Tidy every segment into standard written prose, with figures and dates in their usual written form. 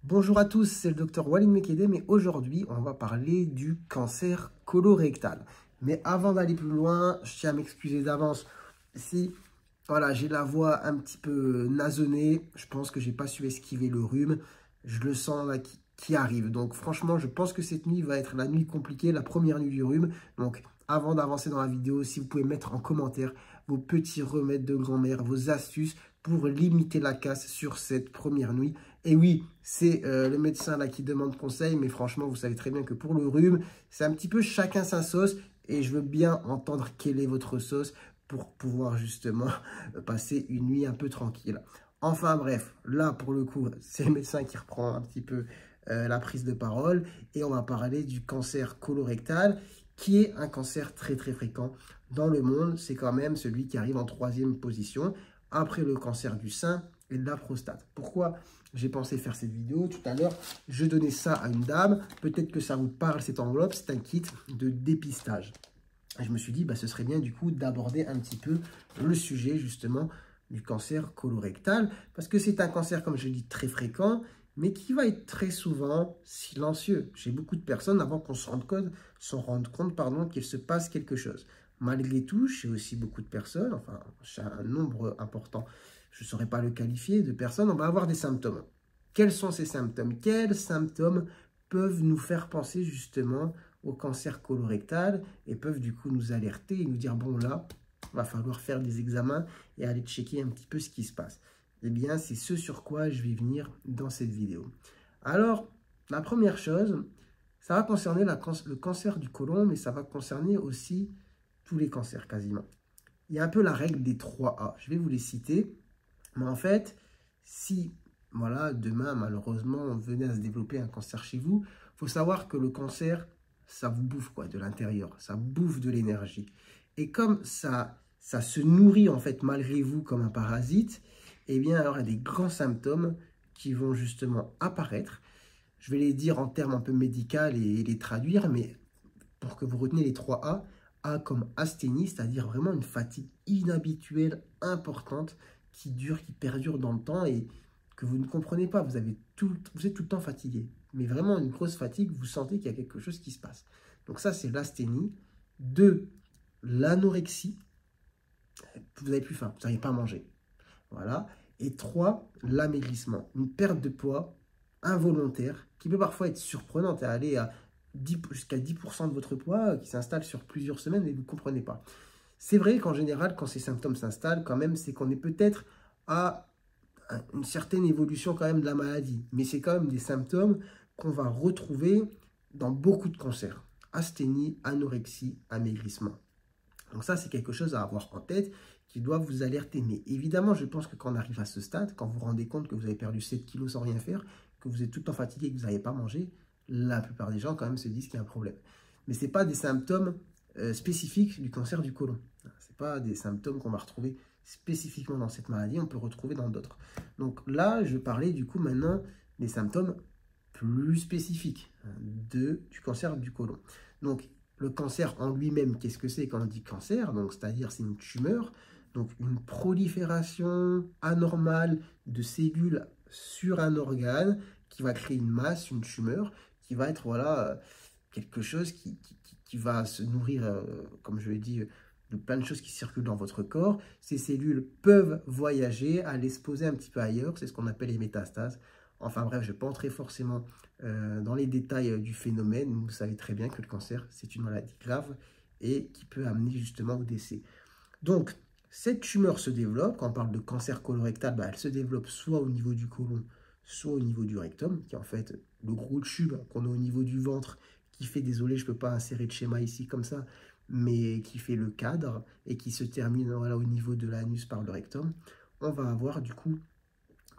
Bonjour à tous, c'est le docteur Walid Mekedem et aujourd'hui on va parler du cancer colorectal. Mais avant d'aller plus loin, je tiens à m'excuser d'avance si voilà, j'ai la voix un petit peu nasonnée. Je pense que j'ai pas su esquiver le rhume. Je le sens là qui arrive. Donc franchement, je pense que cette nuit va être la nuit compliquée, la première nuit du rhume. Donc avant d'avancer dans la vidéo, si vous pouvez mettre en commentaire vos petits remèdes de grand-mère, vos astuces pour limiter la casse sur cette première nuit. Et oui, c'est le médecin là qui demande conseil, mais franchement, vous savez très bien que pour le rhume, c'est un petit peu chacun sa sauce. Et je veux bien entendre quelle est votre sauce pour pouvoir justement passer une nuit un peu tranquille. Enfin bref, là pour le coup, c'est le médecin qui reprend un petit peu la prise de parole et on va parler du cancer colorectal qui est un cancer très fréquent dans le monde. C'est quand même celui qui arrive en 3e position après le cancer du sein et de la prostate. Pourquoi j'ai pensé faire cette vidéo? Tout à l'heure, je donnais ça à une dame. Peut-être que ça vous parle, cette enveloppe. C'est un kit de dépistage. Et je me suis dit, ce serait bien du coup d'aborder un petit peu le sujet justement du cancer colorectal. Parce que c'est un cancer, comme je l'ai dit, très fréquent, mais qui va être très souvent silencieux. Chez beaucoup de personnes, avant qu'on se rende compte, qu'il se passe quelque chose. Malgré tout, chez aussi beaucoup de personnes, enfin, chez un nombre important, je ne saurais pas le qualifier, de personnes, on va avoir des symptômes. Quels sont ces symptômes? Quels symptômes peuvent nous faire penser justement au cancer colorectal et peuvent du coup nous alerter et nous dire, bon là, il va falloir faire des examens et aller checker un petit peu ce qui se passe. Eh bien, c'est ce sur quoi je vais venir dans cette vidéo. Alors, la première chose, ça va concerner le cancer du côlon, mais ça va concerner aussi tous les cancers quasiment. Il y a un peu la règle des 3A. Je vais vous les citer. Mais en fait, si voilà, demain, malheureusement, on venait à se développer un cancer chez vous, il faut savoir que le cancer, ça vous bouffe quoi, de l'intérieur. Ça bouffe de l'énergie. Et comme ça se nourrit en fait malgré vous comme un parasite, eh bien, alors il y a des grands symptômes qui vont justement apparaître. Je vais les dire en termes un peu médicaux et les traduire, mais pour que vous reteniez les 3A, A comme asthénie, c'est-à-dire vraiment une fatigue inhabituelle, importante, qui dure, qui perdure dans le temps et que vous ne comprenez pas. Vous êtes tout le temps fatigué, mais vraiment une grosse fatigue, vous sentez qu'il y a quelque chose qui se passe. Donc ça, c'est l'asthénie. 2, l'anorexie. Vous n'avez plus faim, vous n'arrivez pas à manger. Voilà. Et 3, l'amaigrissement. Une perte de poids involontaire qui peut parfois être surprenante à aller à jusqu'à 10% de votre poids qui s'installe sur plusieurs semaines et vous ne comprenez pas. C'est vrai qu'en général, quand ces symptômes s'installent, quand même, c'est qu'on est peut-être à une certaine évolution quand même de la maladie. Mais c'est quand même des symptômes qu'on va retrouver dans beaucoup de cancers. Asthénie, anorexie, amaigrissement. Donc ça, c'est quelque chose à avoir en tête qui doit vous alerter. Mais évidemment, je pense que quand on arrive à ce stade, quand vous vous rendez compte que vous avez perdu 7 kilos sans rien faire, que vous êtes tout le temps fatigué et que vous n'avez pas mangé, la plupart des gens quand même se disent qu'il y a un problème. Mais ce n'est pas des symptômes spécifiques du cancer du côlon. Ce n'est pas des symptômes qu'on va retrouver spécifiquement dans cette maladie, on peut retrouver dans d'autres. Donc là, je vais parler du coup maintenant des symptômes plus spécifiques du cancer du côlon. Donc, le cancer en lui-même, qu'est-ce que c'est quand on dit cancer? Donc, c'est-à-dire c'est une tumeur, donc une prolifération anormale de cellules sur un organe qui va créer une masse, une tumeur, qui va être voilà, quelque chose qui va se nourrir, comme je l'ai dit, de plein de choses qui circulent dans votre corps. Ces cellules peuvent voyager, aller se poser un petit peu ailleurs, c'est ce qu'on appelle les métastases. Enfin bref, je ne vais pas entrer forcément dans les détails du phénomène. Vous savez très bien que le cancer, c'est une maladie grave et qui peut amener justement au décès. Donc, cette tumeur se développe, quand on parle de cancer colorectal, elle se développe soit au niveau du côlon, soit au niveau du rectum, qui est en fait le gros tube qu'on a au niveau du ventre, qui fait, désolé, je ne peux pas insérer de schéma ici comme ça, mais qui fait le cadre et qui se termine voilà, au niveau de l'anus par le rectum. On va avoir du coup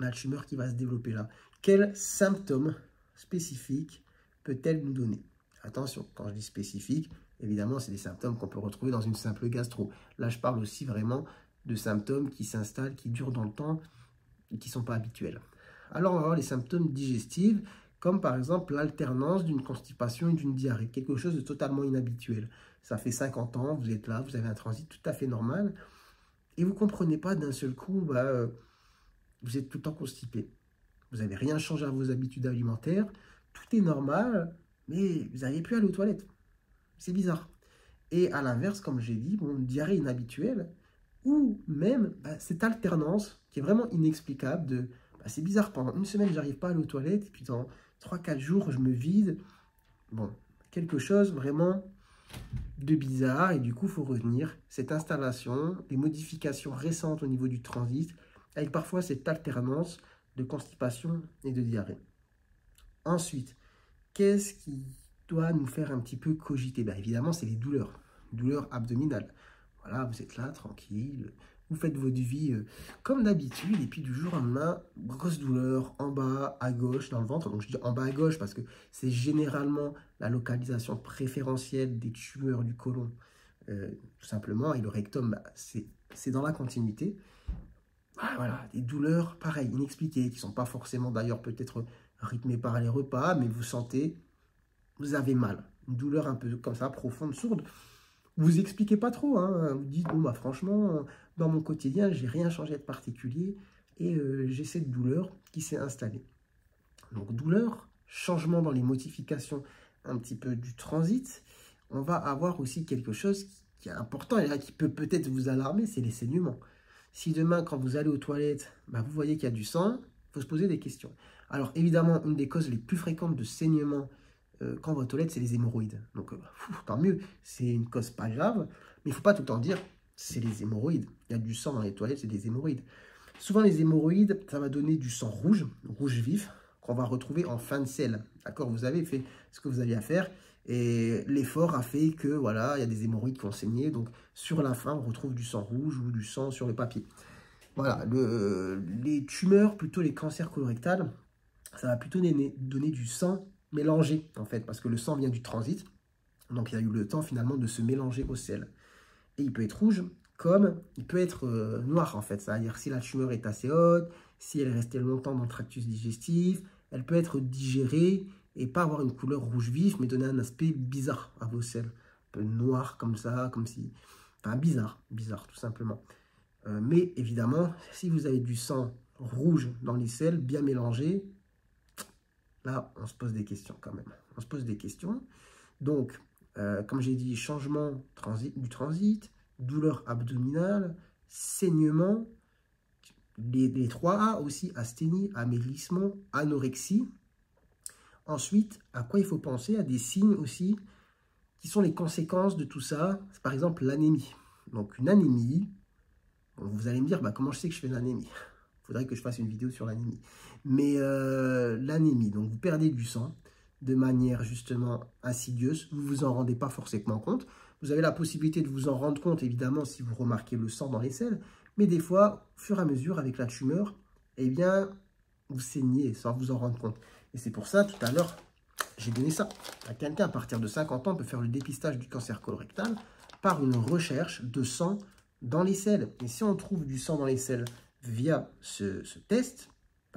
la tumeur qui va se développer là. Quels symptômes spécifiques peut-elle nous donner? Attention, quand je dis spécifique, évidemment, c'est des symptômes qu'on peut retrouver dans une simple gastro. Là, je parle aussi vraiment de symptômes qui s'installent, qui durent dans le temps et qui ne sont pas habituels. Alors, on va voir les symptômes digestifs, comme par exemple l'alternance d'une constipation et d'une diarrhée, quelque chose de totalement inhabituel. Ça fait 50 ans, vous êtes là, vous avez un transit tout à fait normal, et vous ne comprenez pas d'un seul coup, vous êtes tout le temps constipé. vous n'avez rien changé à vos habitudes alimentaires, tout est normal, mais vous n'arrivez plus à aller aux toilettes. C'est bizarre. Et à l'inverse, comme j'ai dit, une diarrhée inhabituelle, ou même cette alternance qui est vraiment inexplicable de c'est bizarre, pendant une semaine, j'arrive pas à aller aux toilettes, et puis dans 3-4 jours, je me vide. Bon, quelque chose vraiment de bizarre, et du coup, il faut revenir. Cette installation, les modifications récentes au niveau du transit, avec parfois cette alternance de constipation et de diarrhée. Ensuite, qu'est-ce qui doit nous faire un petit peu cogiter? Évidemment, c'est les douleurs abdominales. Voilà, vous êtes là, tranquille, vous faites votre vie comme d'habitude, et puis du jour au lendemain, grosse douleur en bas, à gauche, dans le ventre. Donc je dis en bas à gauche parce que c'est généralement la localisation préférentielle des tumeurs du côlon, tout simplement, et le rectum, c'est dans la continuité. Voilà, des douleurs, pareil, inexpliquées, qui ne sont pas forcément d'ailleurs peut-être rythmées par les repas, mais vous sentez, vous avez mal. Une douleur un peu comme ça, profonde, sourde. Vous expliquez pas trop, hein. Vous dites, bon, franchement, dans mon quotidien, j'ai rien changé de particulier et j'ai cette douleur qui s'est installée. Donc, douleur, changement dans les modifications un petit peu du transit. On va avoir aussi quelque chose qui est important et là, qui peut peut-être vous alarmer, c'est les saignements. Si demain, quand vous allez aux toilettes, vous voyez qu'il y a du sang, il faut se poser des questions. Alors, évidemment, une des causes les plus fréquentes de saignement quand on va aux toilettes, c'est les hémorroïdes. Donc, tant mieux, c'est une cause pas grave, mais il ne faut pas tout le temps dire c'est les hémorroïdes. Il y a du sang dans les toilettes, c'est des hémorroïdes. Souvent, les hémorroïdes, ça va donner du sang rouge, rouge vif, qu'on va retrouver en fin de selle. D'accord, vous avez fait ce que vous aviez à faire, et l'effort a fait que, voilà, il y a des hémorroïdes qui ont saigné, donc sur la fin, on retrouve du sang rouge ou du sang sur le papier. Voilà, les tumeurs, plutôt les cancers colorectals, ça va plutôt donner du sang mélangé, en fait, parce que le sang vient du transit, donc il y a eu le temps finalement de se mélanger au sel. Et il peut être rouge, comme il peut être noir, en fait, c'est-à-dire si la tumeur est assez haute, si elle est restée longtemps dans le tractus digestif, elle peut être digérée et pas avoir une couleur rouge vif, mais donner un aspect bizarre à vos selles, un peu noir comme ça, comme si... Enfin, bizarre, tout simplement. Mais évidemment, si vous avez du sang rouge dans les selles, bien mélangé, là, on se pose des questions quand même. On se pose des questions. Donc, comme j'ai dit, changement du transit, douleur abdominale, saignement, les 3A aussi, asthénie, amaigrissement, anorexie. Ensuite, à quoi il faut penser? À des signes aussi qui sont les conséquences de tout ça. C'est par exemple l'anémie. Donc, une anémie, vous allez me dire, comment je sais que je fais une anémie? Il faudrait que je fasse une vidéo sur l'anémie. Mais l'anémie, donc vous perdez du sang de manière justement insidieuse, vous ne vous en rendez pas forcément compte. Vous avez la possibilité de vous en rendre compte, évidemment, si vous remarquez le sang dans les selles, mais des fois, au fur et à mesure, avec la tumeur, eh bien, vous saignez sans vous en rendre compte. Et c'est pour ça, tout à l'heure, j'ai donné ça à quelqu'un à partir de 50 ans peut faire le dépistage du cancer colorectal par une recherche de sang dans les selles. Et si on trouve du sang dans les selles via ce test,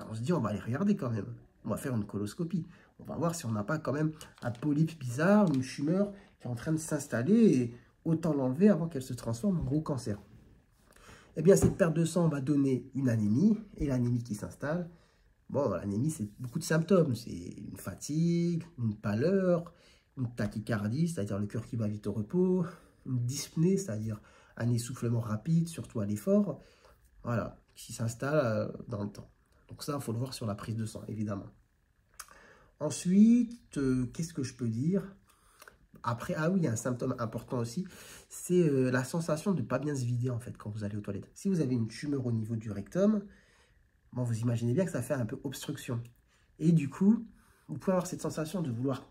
on se dit, on va aller regarder quand même. On va faire une coloscopie. On va voir si on n'a pas quand même un polype bizarre, une tumeur qui est en train de s'installer et autant l'enlever avant qu'elle se transforme en gros cancer. Eh bien, cette perte de sang va donner une anémie et l'anémie qui s'installe. Bon, l'anémie, c'est beaucoup de symptômes. C'est une fatigue, une pâleur, une tachycardie, c'est-à-dire le cœur qui va vite au repos, une dyspnée, c'est-à-dire un essoufflement rapide, surtout à l'effort. Voilà, qui s'installe dans le temps. Donc ça, il faut le voir sur la prise de sang, évidemment. Ensuite, qu'est-ce que je peux dire? Après, ah oui, il y a un symptôme important aussi, c'est la sensation de ne pas bien se vider, en fait, quand vous allez aux toilettes. Si vous avez une tumeur au niveau du rectum, bon, vous imaginez bien que ça fait un peu obstruction. Et du coup, vous pouvez avoir cette sensation de vouloir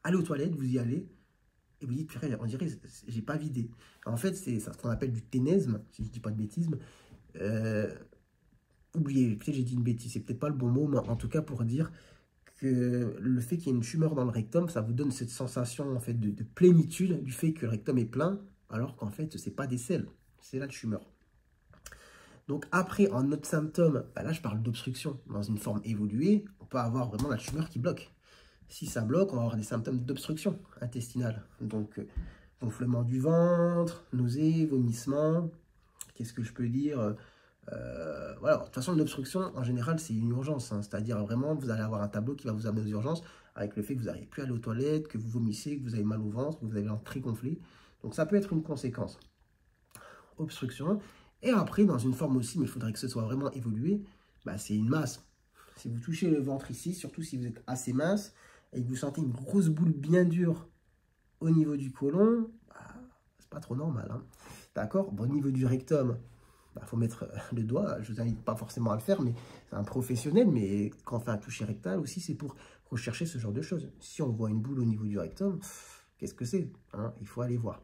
aller aux toilettes, vous y allez, et vous dites, purée, on dirait, j'ai pas vidé. En fait, c'est ce qu'on appelle du ténesme, si je ne dis pas de bêtises. Oubliez, peut-être j'ai dit une bêtise, c'est peut-être pas le bon mot, mais en tout cas pour dire que le fait qu'il y ait une tumeur dans le rectum, ça vous donne cette sensation en fait de plénitude du fait que le rectum est plein, alors qu'en fait, c'est pas des selles, c'est la tumeur. Donc après, en autre symptôme, là je parle d'obstruction. Dans une forme évoluée, on peut avoir vraiment la tumeur qui bloque. Si ça bloque, on va avoir des symptômes d'obstruction intestinale. Donc gonflement du ventre, nausées, vomissements. Qu'est-ce que je peux dire? Voilà, de toute façon, l'obstruction, en général, c'est une urgence. Hein. C'est-à-dire, vraiment, vous allez avoir un tableau qui va vous amener aux urgences avec le fait que vous n'arrivez plus à aller aux toilettes, que vous vomissez, que vous avez mal au ventre, que vous avez ventre très gonflé. Donc, ça peut être une conséquence. Obstruction. Et après, dans une forme aussi, mais il faudrait que ce soit vraiment évolué, bah, c'est une masse. Si vous touchez le ventre ici, surtout si vous êtes assez mince, et que vous sentez une grosse boule bien dure au niveau du côlon, bah, c'est pas trop normal. Hein. D'accord? Bon, au niveau du rectum, il faut mettre le doigt. Je ne vous invite pas forcément à le faire, mais c'est un professionnel. Mais quand on fait un toucher rectal aussi, c'est pour rechercher ce genre de choses. Si on voit une boule au niveau du rectum, qu'est-ce que c'est? Hein? Il faut aller voir.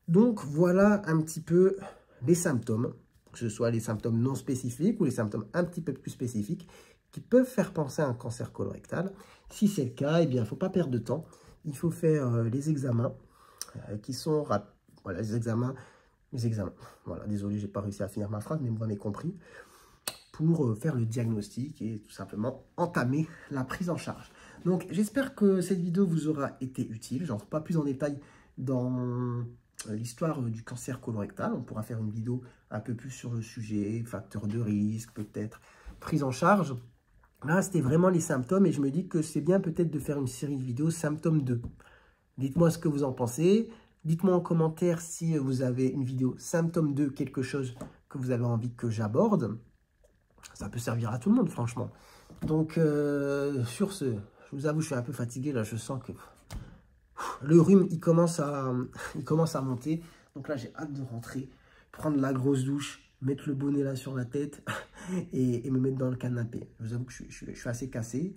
Donc, voilà un petit peu les symptômes, que ce soit les symptômes non spécifiques ou les symptômes un petit peu plus spécifiques, qui peuvent faire penser à un cancer colorectal. Si c'est le cas, eh bien, il ne faut pas perdre de temps. Il faut faire les examens qui sont rapides. Voilà, les examens. Voilà, désolé, je n'ai pas réussi à finir ma phrase, mais vous m'avez compris. Pour faire le diagnostic et tout simplement entamer la prise en charge. Donc, j'espère que cette vidéo vous aura été utile. Je n'entre pas plus en détail dans l'histoire du cancer colorectal. On pourra faire une vidéo un peu plus sur le sujet, facteurs de risque, peut-être prise en charge. Là, c'était vraiment les symptômes et je me dis que c'est bien peut-être de faire une série de vidéos symptômes 2. Dites-moi ce que vous en pensez. Dites-moi en commentaire si vous avez une vidéo symptôme 2, quelque chose que vous avez envie que j'aborde. Ça peut servir à tout le monde, franchement. Donc, sur ce, je vous avoue, je suis un peu fatigué. Là, je sens que le rhume, il commence à monter. Donc là, j'ai hâte de rentrer, prendre la grosse douche, mettre le bonnet là sur la tête et me mettre dans le canapé. Je vous avoue que je suis assez cassé.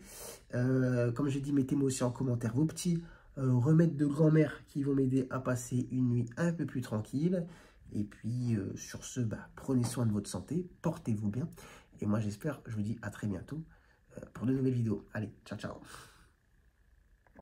Comme j'ai dit, mettez-moi aussi en commentaire vos petits remèdes de grand-mère qui vont m'aider à passer une nuit un peu plus tranquille. Et puis, sur ce, prenez soin de votre santé, portez-vous bien. Et moi, j'espère, je vous dis à très bientôt pour de nouvelles vidéos. Allez, ciao, ciao.